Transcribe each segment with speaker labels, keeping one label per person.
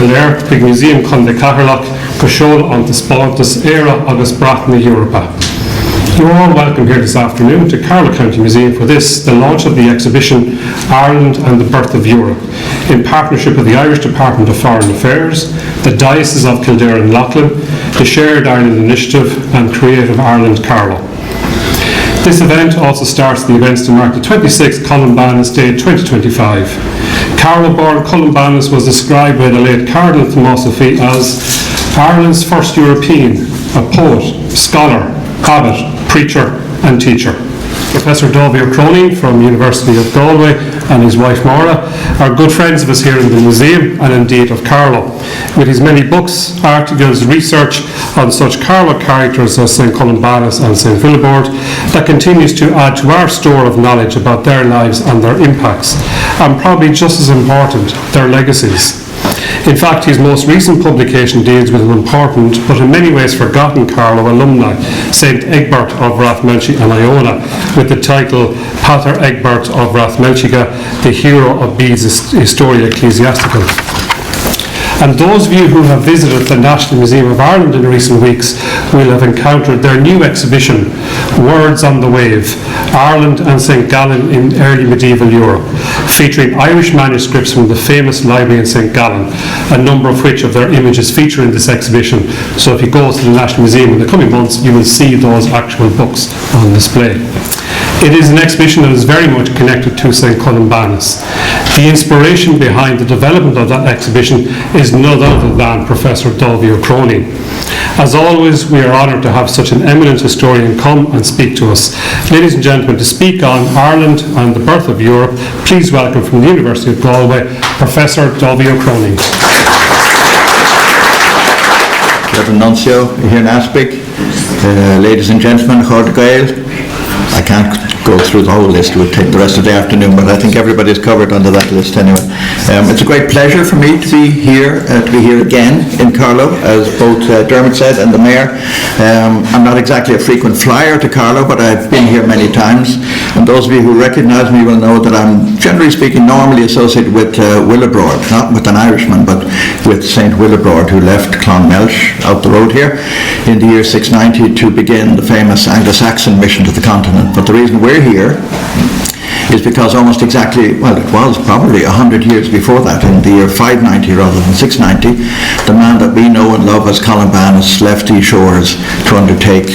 Speaker 1: Hilaire, pig museum Conde Caherlock, Cashol on the Spontus Era August Bratna Europa. You are all welcome here this afternoon to Carlow County Museum for this, the launch of the exhibition Ireland and the Birth of Europe, in partnership with the Irish Department of Foreign Affairs, the Diocese of Kildare and Leighlin, the Shared Ireland Initiative and Creative Ireland Carlow. This event also starts the events to mark the 26th Columbanus Day 2025. Carlow-born Columbanus was described by the late Cardinal Philosophy as Ireland's first European, a poet, scholar, abbot, preacher and teacher. Professor Dáibhí Ó Cronin from University of Galway and his wife Maura are good friends of us here in the museum and indeed of Carlow. With his many books, articles, research on such Carlow characters as St. Columbanus and St. Willibrord, that continues to add to our store of knowledge about their lives and their impacts, and probably just as important, their legacies. In fact, his most recent publication deals with an important, but in many ways forgotten Carlow alumni, St. Egbert of Rathmelchi and Iona, with the title Pater Egbert of Rathmelchica, the hero of Bede's Historia Ecclesiastica. And those of you who have visited the National Museum of Ireland in recent weeks will have encountered their new exhibition, Words on the Wave, Ireland and St. Gallen in Early Medieval Europe, featuring Irish manuscripts from the famous library in St. Gallen, a number of which of their images feature in this exhibition. So if you go to the National Museum in the coming months, you will see those actual books on display. It is an exhibition that is very much connected to St. Columbanus. The inspiration behind the development of that exhibition is none other than Professor Dáibhí Ó Cronin. As always, we are honoured to have such an eminent historian come and speak to us. Ladies and gentlemen, to speak on Ireland and the birth of Europe, please welcome from the University of Galway, Professor Dáibhí Ó Cronin.
Speaker 2: Reverend Nuncio here in Aspic, ladies and gentlemen, Chord Gael. I can't go through the whole list, it would take the rest of the afternoon, but I think everybody's covered under that list anyway. It's a great pleasure for me to be here again in Carlow, as both Dermot said and the Mayor. I'm not exactly a frequent flyer to Carlow, but I've been here many times, and those of you who recognise me will know that I'm, generally speaking, normally associated with Willibrord, not with an Irishman, but with St. Willibrord, who left Clonmelch out the road here in the year 690 to begin the famous Anglo-Saxon mission to the continent. But the reason we're here is because almost exactly, well, it was probably 100 years before that, in the year 590 rather than 690, the man that we know and love as Columbanus left these shores to undertake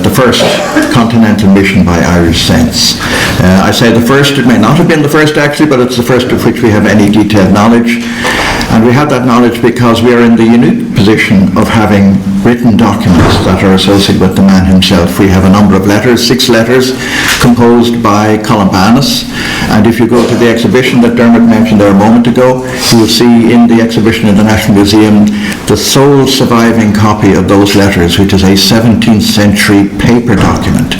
Speaker 2: the first continental mission by Irish saints. I say the first, it may not have been the first actually, but it's the first of which we have any detailed knowledge. And we have that knowledge because we are in the unique position of having written documents that are associated with the man himself. We have a number of letters, 6 letters, composed by Columbanus. And if you go to the exhibition that Dermot mentioned there a moment ago, you will see in the exhibition in the National Museum the sole surviving copy of those letters, which is a 17th century paper document,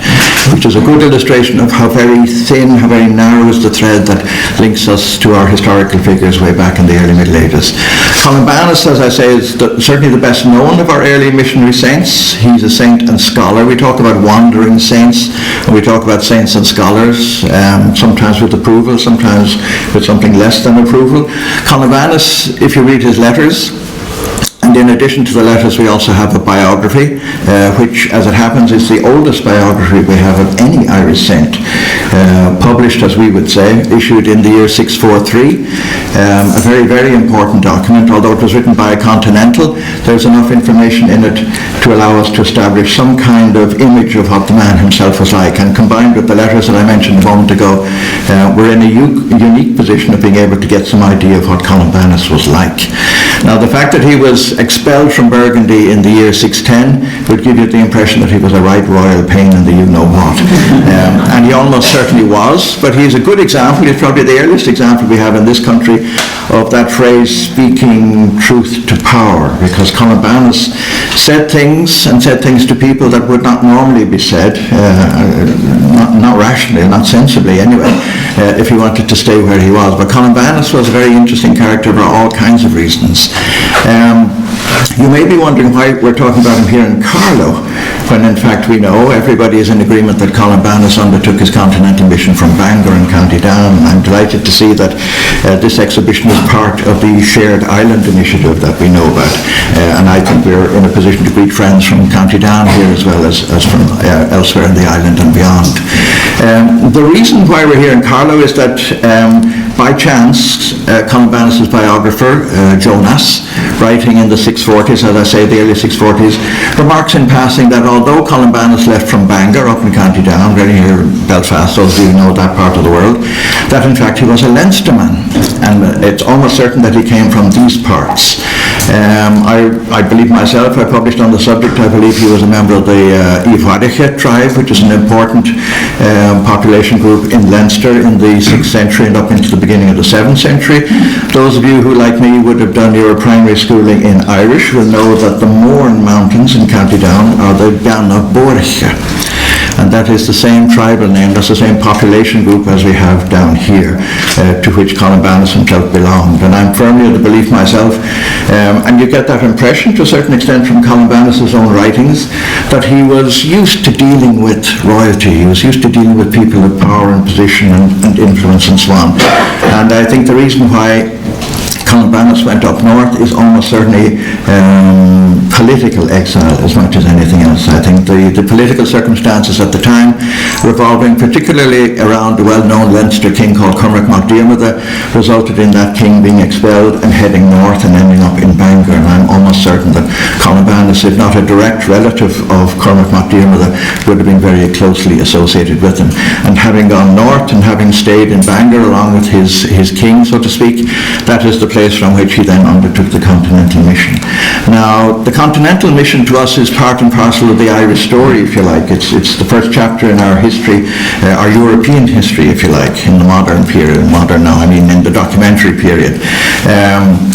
Speaker 2: which is a good illustration of how very thin, how very narrow is the thread that links us to our historical figures way back in the early Middle Ages. Columbanus, as I say, is certainly the best known of our early missionary saints. He's a saint and scholar. We talk about wandering saints, and we talk about saints and scholars, sometimes with approval, sometimes with something less than approval. Columbanus, if you read his letters, and in addition to the letters, we also have a biography, which, as it happens, is the oldest biography we have of any Irish saint, published, as we would say, issued in the year 643. A very, very important document. Although it was written by a continental, there's enough information in it to allow us to establish some kind of image of what the man himself was like. And combined with the letters that I mentioned a moment ago, we're in a unique position of being able to get some idea of what Columbanus was like. Now, the fact that he was expelled from Burgundy in the year 610 would give you the impression that he was a right royal pain in the you-know-what. And he almost certainly was, but he's a good example. He's probably the earliest example we have in this country of that phrase, speaking truth to power, because Columbanus said things to people that would not normally be said, not rationally, not sensibly anyway, if he wanted to stay where he was. But Columbanus was a very interesting character for all kinds of reasons. You may be wondering why we're talking about him here in Carlow. when in fact we know everybody is in agreement that Columbanus undertook his continental mission from Bangor in County Down. I'm delighted to see that this exhibition is part of the Shared Island initiative that we know about, and I think we're in a position to greet friends from County Down here as well as from elsewhere in the island and beyond. The reason why we're here in Carlow is that by chance, Columbanus' biographer, Jonas, writing in the 640s, as I say, the early 640s, remarks in passing that although Columbanus left from Bangor up in County Down, very near Belfast, those of you who know that part of the world, that in fact he was a Leinsterman, and it's almost certain that he came from these parts. I believe myself, I published on the subject, I believe he was a member of the ibhi tribe, which is an important population group in Leinster in the 6th century and up into the beginning of the 7th century. Those of you who, like me, would have done your primary schooling in Irish will know that the Mourne Mountains in County Down are the Gana Borcha. And that is the same tribal name, that's the same population group as we have down here, to which Columbanus himself belonged. And I'm firmly of the belief myself, and you get that impression to a certain extent from Columbanus' own writings, that he was used to dealing with royalty, he was used to dealing with people of power and position and influence and so on. And I think the reason why Columbanus went up north is almost certainly political exile as much as anything else. I think the political circumstances at the time, revolving particularly around the well-known Leinster king called Cormac Mac Diarmid, resulted in that king being expelled and heading north and ending up in Bangor. And I'm almost certain that Columbanus, if not a direct relative of Cormac Mac Diarmid, would have been very closely associated with him. And having gone north and having stayed in Bangor along with his king, so to speak, that is the place from which he then undertook the continental mission. Now, the continental mission to us is part and parcel of the Irish story, if you like. It's the first chapter in our history, our European history, if you like, in the modern period. Modern now, I mean in the documentary period.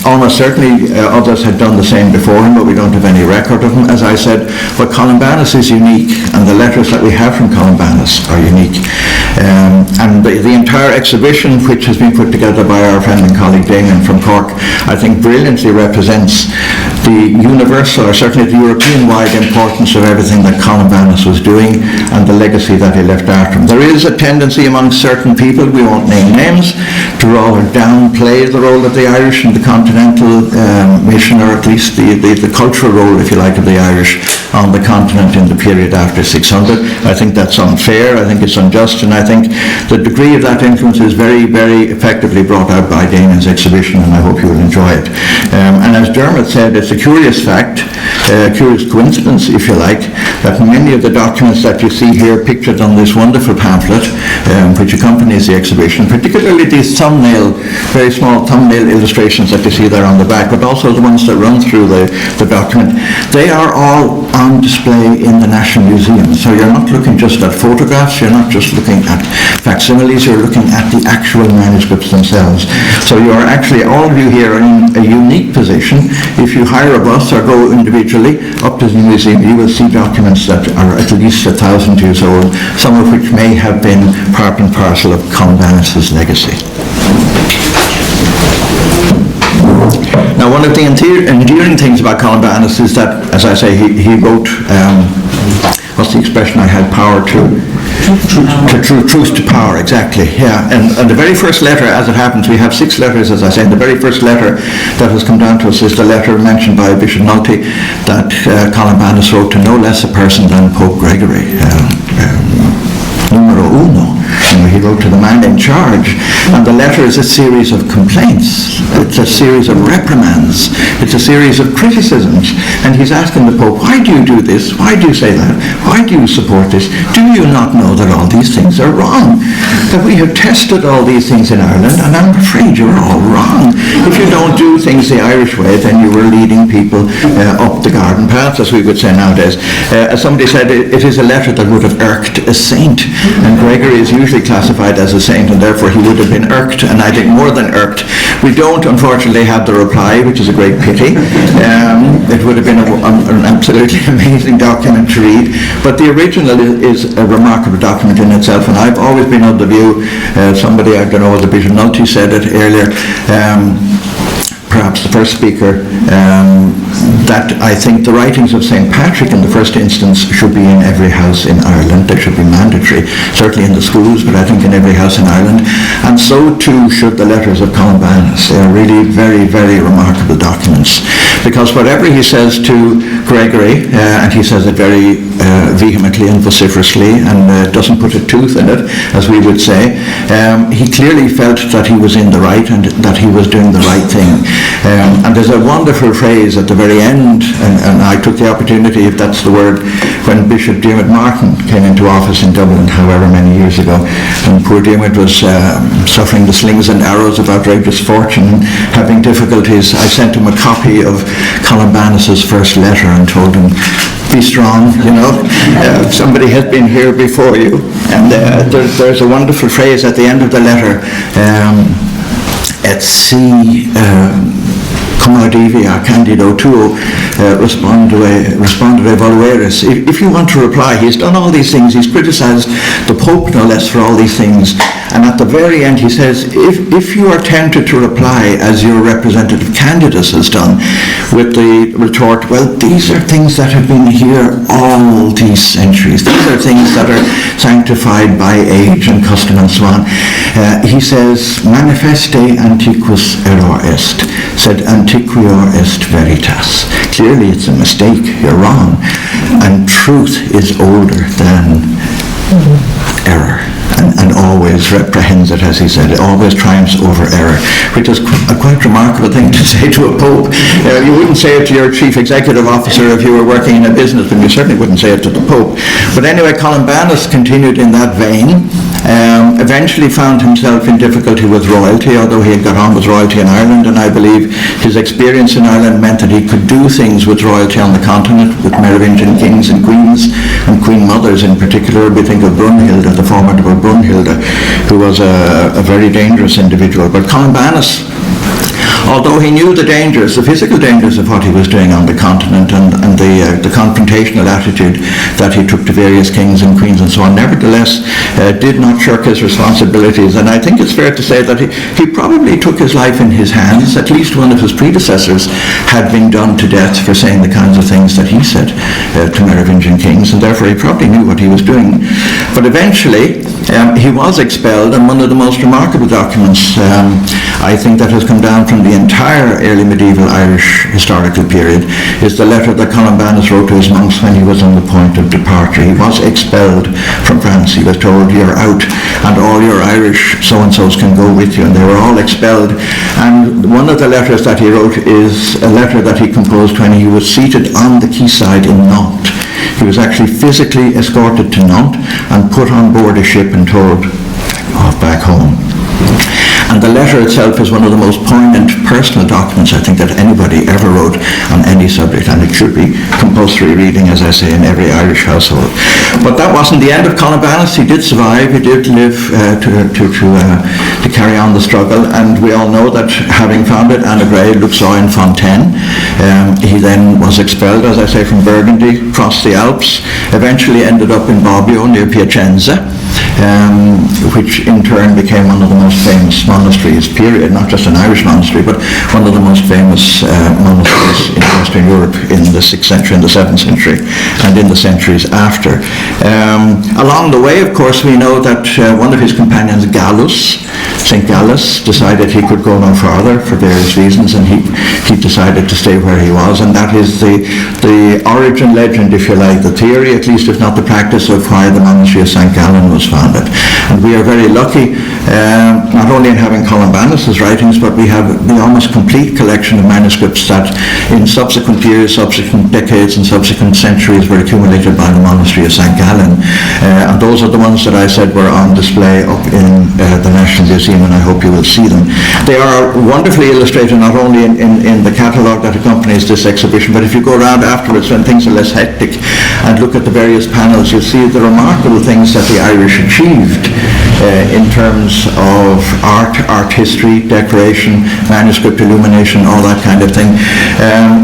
Speaker 2: Almost certainly others had done the same before him, but we don't have any record of him, as I said. But Columbanus is unique, and the letters that we have from Columbanus are unique. And the entire exhibition, which has been put together by our friend and colleague Damien from Cork, I think brilliantly represents the universal, or certainly the European-wide importance of everything that Columbanus was doing and the legacy that he left after him. There is a tendency among certain people, we won't name names, to rather downplay the role of the Irish in the continental mission, or at least the cultural role, if you like, of the Irish on the continent in the period after 600. I think that's unfair, I think it's unjust, and I think the degree of that influence is very, very effectively brought out by Damien's exhibition, and I hope you will enjoy it. And as Dermot said, it's a curious fact, a curious coincidence, if you like, that many of the documents that you see here pictured on this wonderful pamphlet, which accompanies the exhibition, particularly these thumbnail, very small thumbnail illustrations that you see there on the back, but also the ones that run through the document, they are all on display in the National Museum. So you're not looking just at photographs, you're not just looking at facsimiles, you're looking at the actual manuscripts themselves. So you are actually, all of you here are in a unique position. If you hire a bus or go individually up to the museum, you will see documents that are at least 1,000 years old, some of which may have been part and parcel of Columbanus' legacy. Now, one of the endearing things about Columbanus is that, as I say, he wrote, what's the expression I had, truth to power, exactly, yeah. And the very first letter, as it happens, we have 6 letters, as I said. The very first letter that has come down to us is the letter mentioned by Bishop Nulty that Columbanus wrote to no less a person than Pope Gregory, numero uno. He wrote to the man in charge, and the letter is a series of complaints, it's a series of reprimands, it's a series of criticisms, and he's asking the Pope, why do you do this, why do you say that, why do you support this, do you not know that all these things are wrong, that we have tested all these things in Ireland, and I'm afraid you're all wrong. If you don't do things the Irish way, then you were leading people up the garden path, as we would say nowadays. As somebody said, it is a letter that would have irked a saint, and Gregory is usually classified as a saint, and therefore he would have been irked, and I think more than irked. We don't, unfortunately, have the reply, which is a great pity. It would have been an absolutely amazing document to read, but the original is a remarkable document in itself, and I've always been of the view, somebody, I don't know whether Bishop Nulty said it earlier, perhaps the first speaker, that I think the writings of St. Patrick in the first instance should be in every house in Ireland. They should be mandatory, certainly in the schools, but I think in every house in Ireland. And so too should the letters of Columbanus. They are really very, very remarkable documents, because whatever he says to Gregory, and he says it very vehemently and vociferously, and doesn't put a tooth in it, as we would say, he clearly felt that he was in the right and that he was doing the right thing. And there's a wonderful phrase at the very end, and I took the opportunity, if that's the word, when Bishop Dermot Mulligan came into office in Dublin, however many years ago, and poor Dermot was suffering the slings and arrows of outrageous fortune, having difficulties. I sent him a copy of Columbanus's first letter and told him, be strong, somebody has been here before you. And there's a wonderful phrase at the end of the letter, et si Commodivia Candido tuo respondere volueris. If you want to reply, he's done all these things, he's criticized the Pope no less for all these things, and at the very end he says, if you are tempted to reply as your representative Candidus has done, with the retort, well, these are things that have been here all these centuries, these are things that are sanctified by age and custom and so on. He says, manifeste antiquus error est, sed antiquior est veritas. Clearly it's a mistake, you're wrong, and truth is older than error, and always reprehends it, as he said. It always triumphs over error, which is a quite remarkable thing to say to a pope. You wouldn't say it to your chief executive officer if you were working in a business, but you certainly wouldn't say it to the pope. But anyway, Columbanus continued in that vein, eventually found himself in difficulty with royalty, although he had got on with royalty in Ireland, and I believe his experience in Ireland meant that he could do things with royalty on the continent, with Merovingian kings and queens, and queen mothers in particular. We think of Brunhilde, the formidable Brunhilde, who was a very dangerous individual. But Columbanus, although he knew the dangers, the physical dangers of what he was doing on the continent, and the confrontational attitude that he took to various kings and queens and so on, nevertheless did not shirk his responsibilities. And I think it's fair to say that he probably took his life in his hands. At least one of his predecessors had been done to death for saying the kinds of things that he said to Merovingian kings, and therefore he probably knew what he was doing. But eventually he was expelled, and one of the most remarkable documents I think that has come down from the entire early medieval Irish historical period is the letter that Columbanus wrote to his monks when he was on the point of departure. He was expelled from France. He was told, you're out, and all your Irish so-and-sos can go with you, and they were all expelled. And one of the letters that he wrote is a letter that he composed when he was seated on the quayside in Nantes. He was actually physically escorted to Nantes and put on board a ship and told, off back home. And the letter itself is one of the most poignant personal documents I think that anybody ever wrote on any subject, and it should be compulsory reading, as I say, in every Irish household. But that wasn't the end of Columbanus. He did survive. He did live to carry on the struggle, and we all know that having founded Annegray, Luxor and Fontaine, he then was expelled, as I say, from Burgundy, crossed the Alps, eventually ended up in Bobbio near Piacenza, which in turn became one of the most famous monasteries, period, not just an Irish monastery, but one of the most famous monasteries in Western Europe in the 6th century and the 7th century, and in the centuries after. Along the way, of course, we know that one of his companions, Gallus, St. Gallus, decided he could go no farther for various reasons, and he decided to stay where he was, and that is the origin legend, if you like, the theory, at least if not the practice, of why the monastery of St. Gallen was founded. And we are very lucky, not only in having Columbanus' writings, but we have the almost complete collection of manuscripts that in subsequent years, subsequent decades and subsequent centuries were accumulated by the monastery of St. Gallen. And those are the ones that I said were on display up in the National Museum, and I hope you will see them. They are wonderfully illustrated not only in the catalogue that accompanies this exhibition, but if you go around afterwards when things are less hectic and look at the various panels, you'll see the remarkable things that the Irish achieved in terms of art history, decoration, manuscript illumination, all that kind of thing.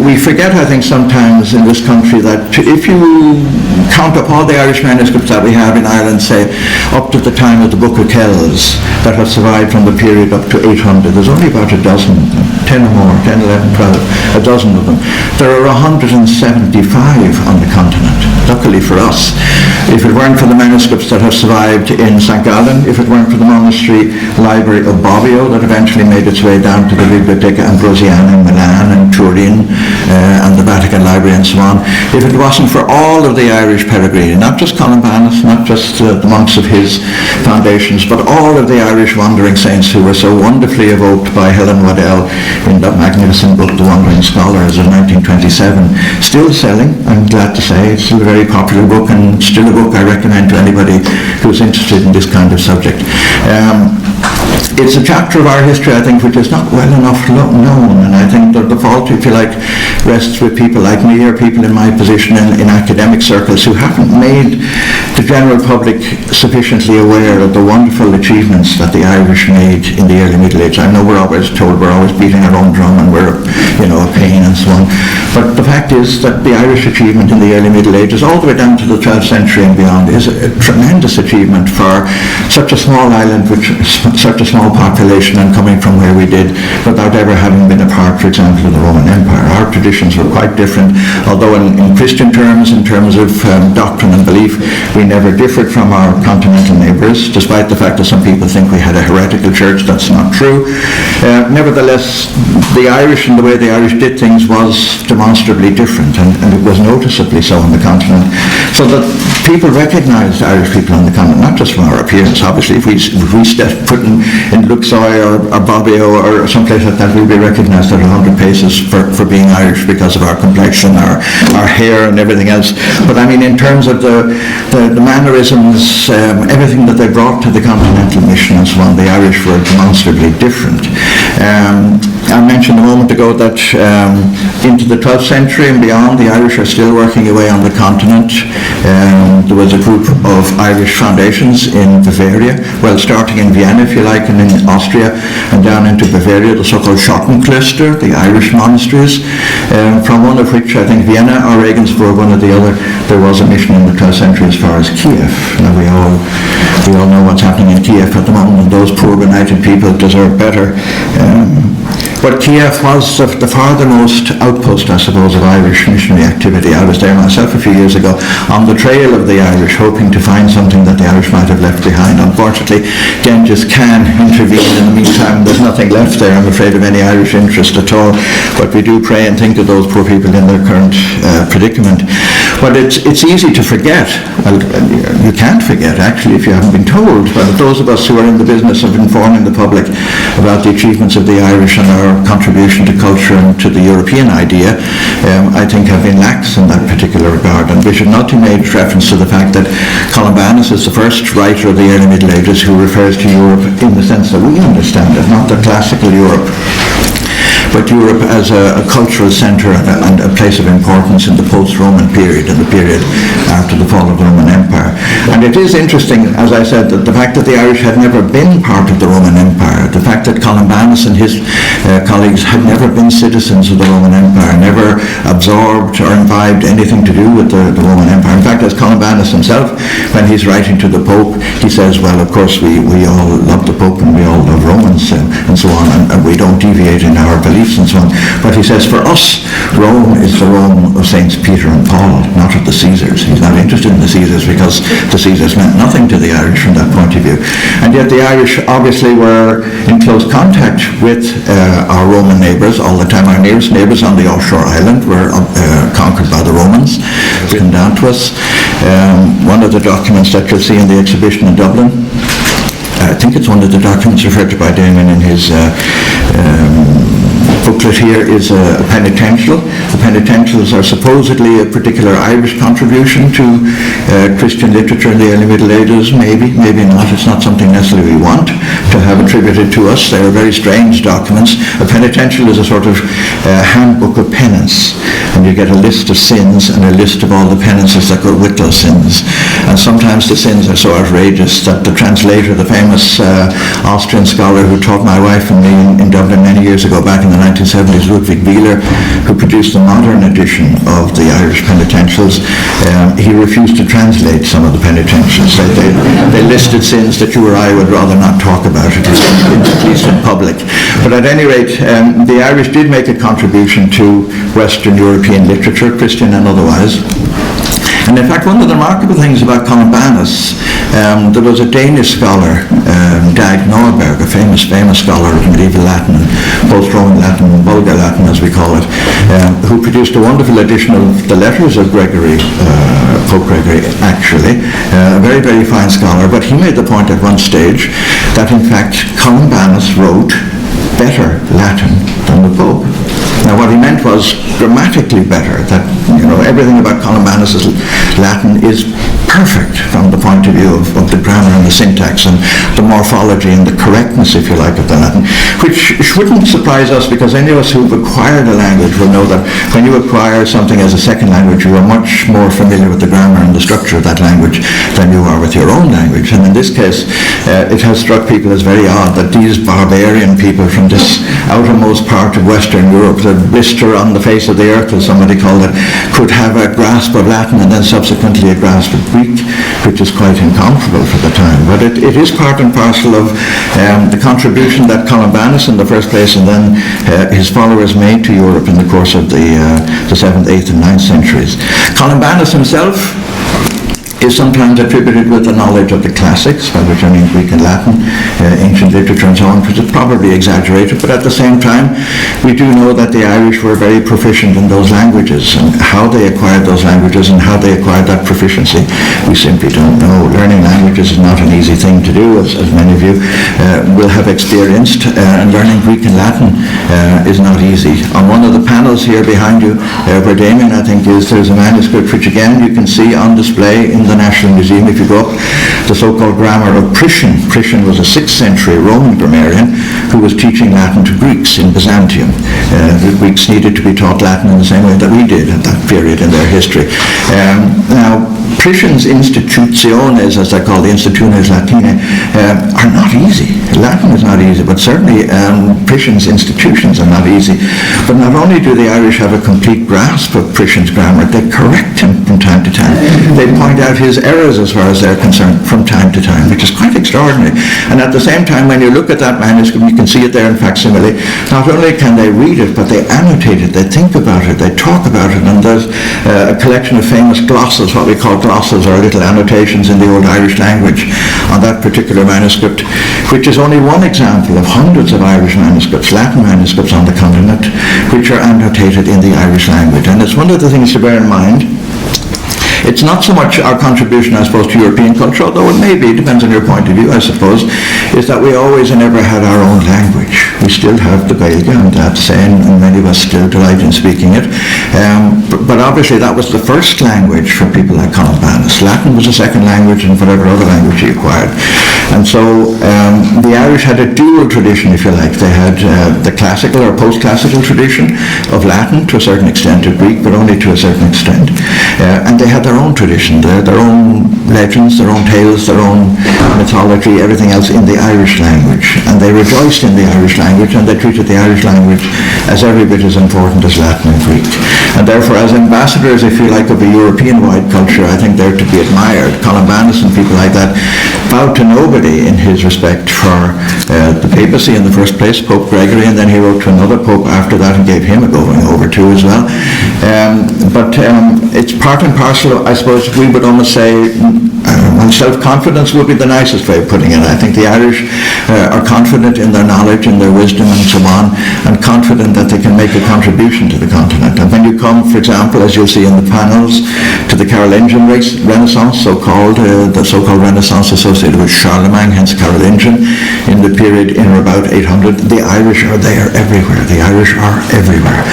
Speaker 2: We forget, I think, sometimes in this country that if you count up all the Irish manuscripts that we have in Ireland, say, up to the time of the Book of Kells, that have survived from the period up to 800, there's only about a dozen, 10 or more, 10, 11, 12, a dozen of them. There are 175 on the continent, luckily for us. If it weren't for the manuscripts that have survived in St. Gallen, if it weren't for the monastery library of Bobbio that eventually made its way down to the Biblioteca Ambrosiana in Milan and Turin and the Vatican Library and so on, if it wasn't for all of the Irish peregrini, not just Columbanus, not just the monks of his foundations, but all of the Irish wandering saints who were so wonderfully evoked by Helen Waddell in that magnificent book, The Wandering Scholars of 1927, still selling, I'm glad to say. It's still a very popular book and still a book I recommend to anybody who's interested in this kind of subject. It's a chapter of our history, I think, which is not well enough known, and I think that the fault, if you like, rests with people like me or people in my position in academic circles who haven't made the general public sufficiently aware of the wonderful achievements that the Irish made in the early Middle Ages. I know we're always told we're always beating our own drum and we're, a pain and so on, but the fact is that the Irish achievement in the early Middle Ages, all the way down to the 12th century and beyond, is a tremendous achievement for such a small island with such a small population and coming from where we did without ever having been a part, for example, of the Roman Empire. Our traditions were quite different, although in Christian terms, in terms of doctrine and belief, we never differed from our continental neighbours, despite the fact that some people think we had a heretical church. That's not true. Nevertheless, the Irish and the way the Irish did things was demonstrably different, and it was noticeably so on the continent, so that people recognised Irish people on the continent, not just from our appearance. Obviously, if we step foot in Luxoy or Bobbio or someplace like that, we'll be recognised at 100 paces for being Irish because of our complexion, our hair and everything else. But I mean, in terms of the mannerisms, everything that they brought to the continental mission and so on, the Irish were demonstrably different. I mentioned a moment ago that into the 12th century and beyond, the Irish are still working away on the continent. There was a group of Irish foundations in Bavaria, well, starting in Vienna, if you like, and in Austria, and down into Bavaria, the so-called Schottenkloster, the Irish monasteries, from one of which, I think Vienna or Regensburg, one or the other, there was a mission in the 12th century as far as Kiev. Now we all know what's happening in Kiev at the moment, and those poor benighted people deserve better. But Kiev was the farthermost outpost, I suppose, of Irish missionary activity. I was there myself a few years ago on the trail of the Irish, hoping to find something that the Irish might have left behind. Unfortunately, Genghis Khan intervened in the meantime. There's nothing left there, I'm afraid, of any Irish interest at all. But we do pray and think of those poor people in their current predicament. But it's easy to forget. Well, you can't forget, actually, if you haven't been told. But those of us who are in the business of informing the public about the achievements of the Irish and our contribution to culture and to the European idea, I think have been lax in that particular regard. And Bishop Nulty made reference to the fact that Columbanus is the first writer of the early Middle Ages who refers to Europe in the sense that we understand it, not the classical Europe, but Europe as a cultural centre and a place of importance in the post-Roman period, in the period after the fall of the Roman Empire. And it is interesting, as I said, that the fact that the Irish had never been part of the Roman Empire, the fact that Columbanus and his colleagues had never been citizens of the Roman Empire, never absorbed or imbibed anything to do with the Roman Empire. In fact, as Columbanus himself, when he's writing to the Pope, he says, well, of course, we all love the Pope and we all love Romans and so on, and we don't deviate in our beliefs and so on. But he says, for us, Rome is the Rome of Saints Peter and Paul, not of the Caesars. He's not interested in the Caesars because the Caesars meant nothing to the Irish from that point of view. And yet the Irish obviously were in close contact with our Roman neighbours all the time. Our nearest neighbours on the offshore island were conquered by the Romans, come down to us. One of the documents that you'll see in the exhibition in Dublin, I think it's one of the documents referred to by Damon in his booklet here, is a penitential The penitentials are supposedly a particular Irish contribution to Christian literature in the early Middle Ages. Maybe, maybe not. It's not something necessarily we want to have attributed to us. They are very strange documents. A penitential is a sort of handbook of penance, and you get a list of sins and a list of all the penances that go with those sins. And sometimes the sins are so outrageous that the translator, the famous Austrian scholar who taught my wife and me in Dublin many years ago, back in the 1970s, Ludwig Wieler, who produced the modern edition of the Irish penitentials, he refused to translate some of the penitentials. They listed sins that you or I would rather not talk about, at least in public. But at any rate, the Irish did make a contribution to Western European literature, Christian and otherwise. And in fact, one of the remarkable things about Columbanus, there was a Danish scholar, Dag Norberg, a famous scholar of medieval Latin, post-Roman Latin, Vulgar Latin as we call it, who produced a wonderful edition of the letters of Gregory, Pope Gregory, actually. A very, very fine scholar, but he made the point at one stage that in fact Columbanus wrote better Latin than the Pope. Now what he meant was grammatically better, that everything about Columbanus' Latin is perfect from the point of view of the grammar and the syntax and the morphology and the correctness, if you like, of the Latin, which wouldn't surprise us, because any of us who've acquired a language will know that when you acquire something as a second language, you are much more familiar with the grammar and the structure of that language than you are with your own language. And in this case, it has struck people as very odd that these barbarian people from this outermost part of Western Europe, the blister on the face of the earth, as somebody called it, could have a grasp of Latin and then subsequently a grasp of Greek, which is quite incomparable for the time. But it is part and parcel of the contribution that Columbanus in the first place and then his followers made to Europe in the course of the 7th, 8th and 9th centuries. Columbanus himself is sometimes attributed with the knowledge of the classics, by which I mean Greek and Latin, ancient literature and so on, which is probably exaggerated, but at the same time we do know that the Irish were very proficient in those languages, and how they acquired those languages and how they acquired that proficiency we simply don't know. Learning languages is not an easy thing to do, as many of you will have experienced, and learning Greek and Latin is not easy. On one of the panels here behind you, where Damien I think is, there's a manuscript which again you can see on display in the National Museum if you go up, the so-called grammar of Priscian. Priscian was a 6th century Roman grammarian who was teaching Latin to Greeks in Byzantium. The Greeks needed to be taught Latin in the same way that we did at that period in their history. Now, Priscian's institutiones, as they call the Institutiones Latinae, are not easy. Latin is not easy, but certainly Priscian's institutions are not easy. But not only do the Irish have a complete grasp of Priscian's grammar, they correct him from time to time. They point out his errors as far as they're concerned from time to time, which is quite extraordinary. And at the same time, when you look at that manuscript, you can see it there in facsimile, not only can they read it, but they annotate it, they think about it, they talk about it, and there's a collection of famous glosses, what we call glosses, or little annotations in the Old Irish language on that particular manuscript, which is only one example of hundreds of Irish manuscripts, Latin manuscripts on the continent, which are annotated in the Irish language. And it's one of the things to bear in mind. It's not so much our contribution, I suppose, to European culture, although it may be, depends on your point of view, I suppose, is that we always and ever had our own language. We still have the Gaeilge, I'm glad to say, and many of us still delight in speaking it. But obviously that was the first language for people like Columbanus. Latin was a second language, and whatever other language he acquired. And so the Irish had a dual tradition, if you like. They had the classical or post-classical tradition of Latin, to a certain extent, of Greek, but only to a certain extent. And they had their own tradition, their own legends, their own tales, their own mythology, everything else in the Irish language. And they rejoiced in the Irish language, and they treated the Irish language as every bit as important as Latin and Greek. And therefore, as ambassadors, if you like, of a European-wide culture, I think they're to be admired. Columbanus and people like that bowed to nobody in his respect for the papacy in the first place, Pope Gregory, and then he wrote to another pope after that and gave him a going over too as well. But it's part and parcel, I suppose we would almost say, And self-confidence would be the nicest way of putting it. I think the Irish are confident in their knowledge, in their wisdom and so on, and confident that they can make a contribution to the continent. And when you come, for example, as you'll see in the panels, to the Carolingian Renaissance, the so-called Renaissance associated with Charlemagne, hence Carolingian, in the period in or about 800, the Irish are there everywhere. The Irish are everywhere.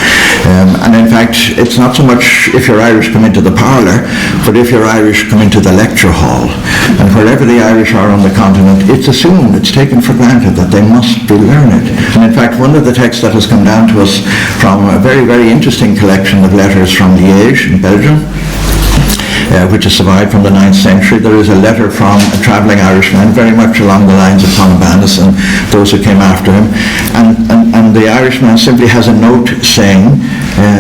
Speaker 2: And in fact, it's not so much if you're Irish come into the parlour, but if you're Irish come into the lecture hall. And wherever the Irish are on the continent, it's assumed, it's taken for granted that they must be learned. And in fact, one of the texts that has come down to us from a very, very interesting collection of letters from Liège in Belgium, which has survived from the 9th century. There is a letter from a travelling Irishman, very much along the lines of Columbanus and those who came after him. And the Irishman simply has a note saying,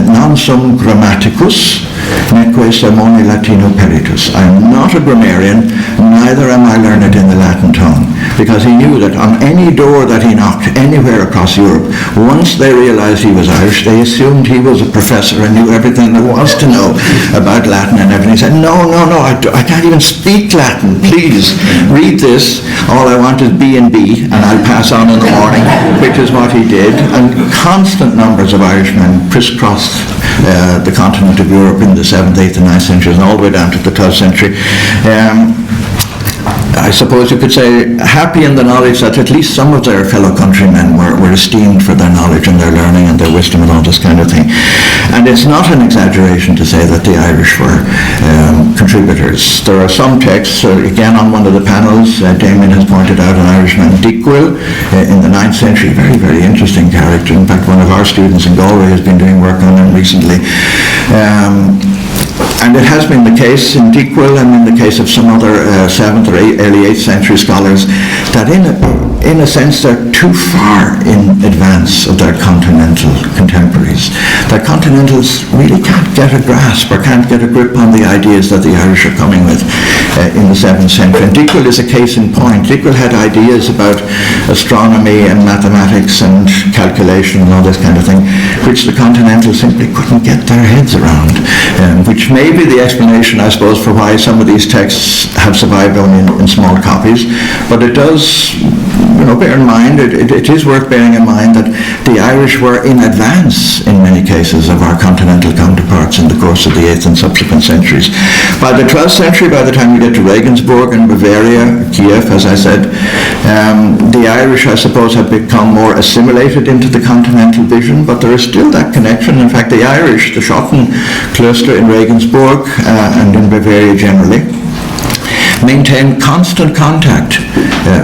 Speaker 2: non sum grammaticus, neque sermone Latino peritus. I am not a grammarian, neither am I learned in the Latin tongue. Because he knew that on any door that he knocked anywhere across Europe, once they realised he was Irish, they assumed he was a professor and knew everything there was to know about Latin and everything. He said, no, I can't even speak Latin. Please, read this. All I want is B and B, and I'll pass on in the morning, which is what he did. And constant numbers of Irishmen crisscrossed the continent of Europe in the 7th, 8th and 9th centuries, and all the way down to the 12th century. I suppose you could say happy in the knowledge that at least some of their fellow countrymen were esteemed for their knowledge and their learning and their wisdom and all this kind of thing. And it's not an exaggeration to say that the Irish were contributors. There are some texts, again on one of the panels, Damien has pointed out an Irishman, Dickwill, in the 9th century, very, very interesting character. In fact, one of our students in Galway has been doing work on him recently. And it has been the case in Dickwill and in the case of some other 7th or early 8th century scholars that in a sense they're too far in advance of their continental contemporaries. Their continentals really can't get a grasp or can't get a grip on the ideas that the Irish are coming with in the 7th century. And Dickwill is a case in point. Dickwill had ideas about astronomy and mathematics and calculation and all this kind of thing, which the continentals simply couldn't get their heads around, which may be the explanation, I suppose, for why some of these texts have survived only in small copies. But it does, bear in mind, it is worth bearing in mind that the Irish were in advance in many cases of our continental counterparts in the course of the 8th and subsequent centuries. By the 12th century, by the time we get to Regensburg and Bavaria, Kiev, as I said, the Irish, I suppose, have become more assimilated into the continental vision, but there is still that connection. In fact, the Irish, the Schotten cluster in Regensburg and in Bavaria generally, maintain constant contact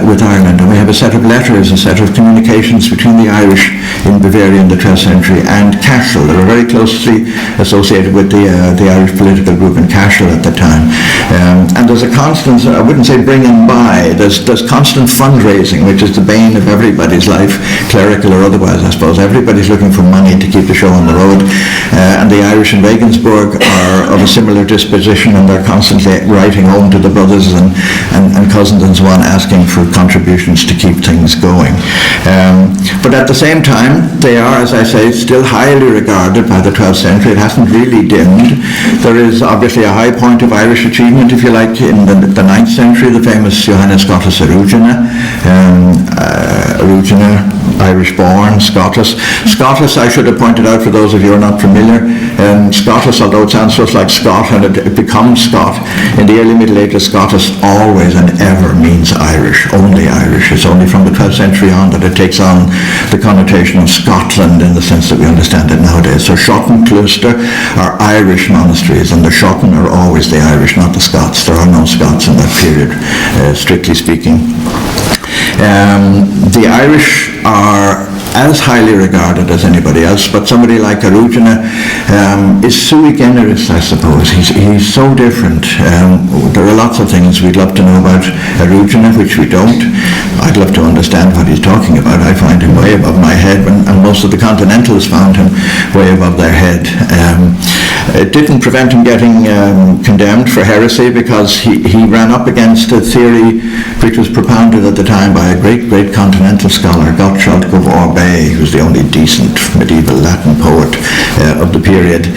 Speaker 2: with Ireland, and we have a set of letters, a set of communications between the Irish in Bavaria in the 12th century and Cashel. They were very closely associated with the Irish political group in Cashel at the time. And there's a constant, I wouldn't say bringing by, there's constant fundraising, which is the bane of everybody's life, clerical or otherwise, I suppose. Everybody's looking for money to keep the show on the road. And the Irish in Regensburg are of a similar disposition, and they're constantly writing home to the brothers and cousins and so on, asking for contributions to keep things going. But at the same time, they are, as I say, still highly regarded by the 12th century. It hasn't really dimmed. There is obviously a high point of Irish achievement, if you like, in the 9th century, the famous Johannes Scotus Erugena, Irish-born, Scotus. Scotus, I should have pointed out for those of you who are not familiar, Scotus, although it sounds just like Scot and it becomes Scot, in the early Middle Ages, Scotus always and ever means Irish, only Irish. It's only from the 12th century on that it takes on the connotation of Scotland in the sense that we understand it nowadays. So Schotten Cluster are Irish monasteries, and the Schotten are always the Irish, not the Scots. There are no Scots in that period, strictly speaking. The Irish are as highly regarded as anybody else, but somebody like Erugena is sui generis, I suppose. He's so different. There are lots of things we'd love to know about Erugena, which we don't. I'd love to understand what he's talking about. I find him way above my head, and most of the continentals found him way above their head. It didn't prevent him getting condemned for heresy, because he ran up against a theory which was propounded at the time by a great continental scholar, Gottschalk of Orbay, who was the only decent medieval Latin poet of the period.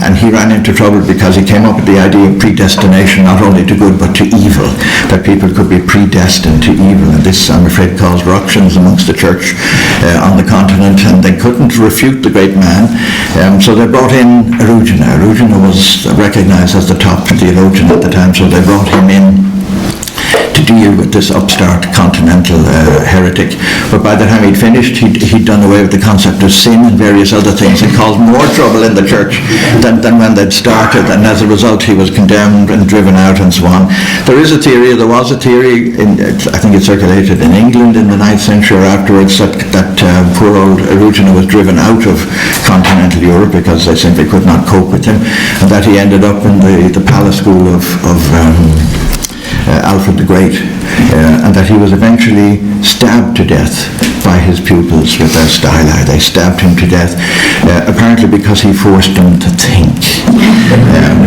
Speaker 2: And he ran into trouble because he came up with the idea of predestination, not only to good but to evil, that people could be predestined to evil. And this, I'm afraid, caused ructions amongst the church on the continent, and they couldn't refute the great man. So they brought in Erugena. Erugena was recognized as the top theologian at the time, so they brought him in to deal with this upstart continental heretic. But by the time he'd finished, he'd done away with the concept of sin and various other things, and caused more trouble in the church than when they'd started, and as a result he was condemned and driven out and so on. There was a theory, I think it circulated in England in the 9th century or afterwards, that poor old Erugena was driven out of continental Europe because they simply could not cope with him, and that he ended up in the palace school of Alfred the Great, and that he was eventually stabbed to death by his pupils with their styli. They stabbed him to death, apparently because he forced them to think,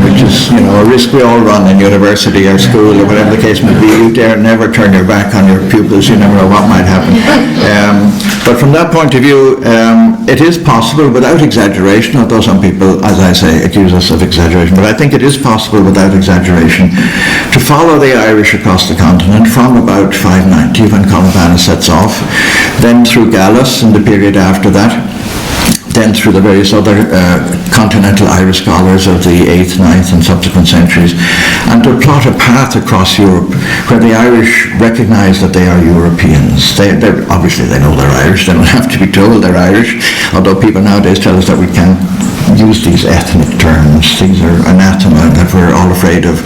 Speaker 2: which is, a risk we all run in university or school or whatever the case may be. You dare never turn your back on your pupils. You never know what might happen. But from that point of view, it is possible without exaggeration, although some people, as I say, accuse us of exaggeration, but I think it is possible without exaggeration to follow the Irish across the continent from about 590 when Columban sets off, then through Gallus in the period after that, then through the various other continental Irish scholars of the 8th, 9th and subsequent centuries, and to plot a path across Europe where the Irish recognise that they are Europeans. Obviously they know they're Irish, they don't have to be told they're Irish, although people nowadays tell us that we can't use these ethnic terms. These are anathema, that we're all afraid of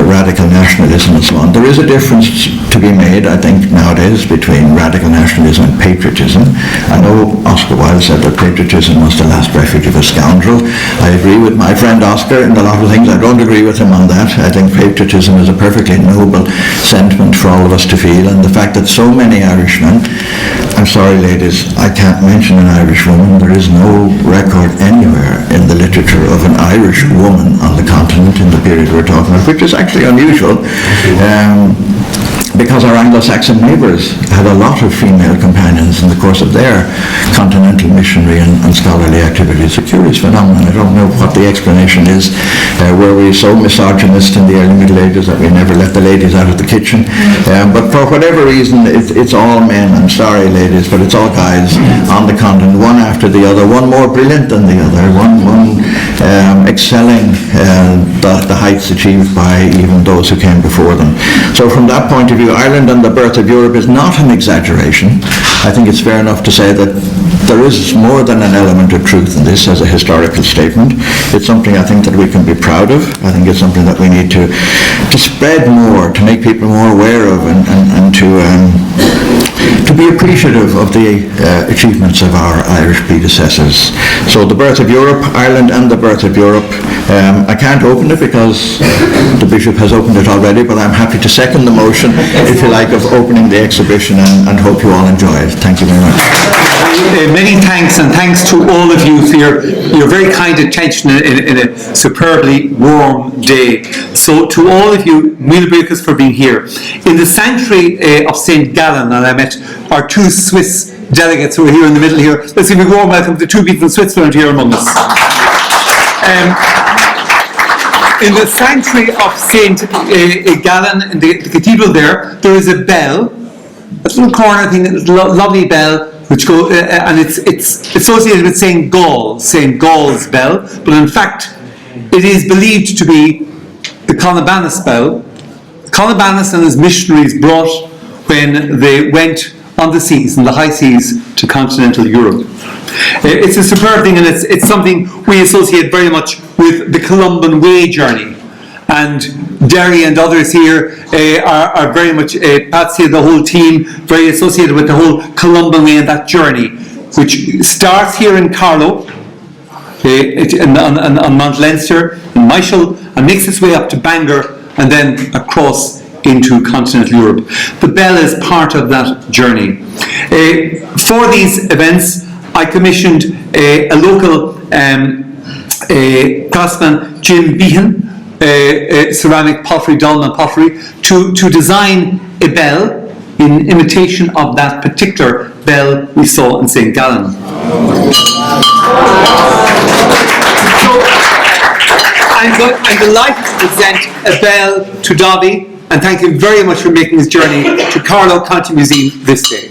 Speaker 2: radical nationalism and so on. There is a difference to be made, I think, nowadays between radical nationalism and patriotism. I know Oscar Wilde said that patriotism was the last refuge of a scoundrel. I agree with my friend Oscar in a lot of things. I don't agree with him on that. I think patriotism is a perfectly noble sentiment for all of us to feel, and the fact that so many Irishmen, I'm sorry ladies, I can't mention an Irish woman. There is no record anywhere in the literature of an Irish woman on the continent in the period we're talking about, which is actually unusual, because our Anglo-Saxon neighbours had a lot of female companions in the course of their continental missionary and scholarly activities. A curious phenomenon. I don't know what the explanation is. Were we so misogynist in the early Middle Ages that we never let the ladies out of the kitchen? But for whatever reason, it's all men. I'm sorry, ladies, but it's all guys on the continent, one after the other, one more brilliant than the other, one excelling the heights achieved by even those who came before them. So from that point of view, Ireland and the birth of Europe is not an exaggeration. I think it's fair enough to say that there is more than an element of truth in this as a historical statement. It's something I think that we can be proud of. I think it's something that we need to spread more, to make people more aware of, and to be appreciative of the achievements of our Irish predecessors. So the birth of Europe, Ireland and the birth of Europe. I can't open it because the Bishop has opened it already, but I'm happy to second the motion, if you like, of opening the exhibition, and hope you all enjoy it. Thank you very much.
Speaker 3: Many thanks, and thanks to all of you for your very kind attention in a superbly warm day. So to all of you, Millbreakers, for being here. In the sanctuary of St. Gallen, and I met our two Swiss delegates who are here in the middle here. Let's give a warm welcome to two people from Switzerland here among us. In the sanctuary of St. Gallen, in the cathedral there is a bell, a little corner thing, a lovely bell, which go and it's associated with St. Gall's bell, but in fact it is believed to be the Columbanus bell. Columbanus and his missionaries brought when they went on the seas, in the high seas, to continental Europe. It's a superb thing, and it's something we associate very much with the Columban Way journey. And Derry and others here are very much, Patsy, the whole team, very associated with the whole Columban Way and that journey, which starts here in Carlow, on Mount Leinster, in Myshall, and makes its way up to Bangor, and then across into continental Europe. The bell is part of that journey. For these events, I commissioned a local craftsman Jim Behan, ceramic pottery, dolmen pottery, to design a bell in imitation of that particular bell we saw in St. Gallen. I'm delighted to present a bell to Dáibhí, and thank you very much for making this journey to Carlow County Museum this day.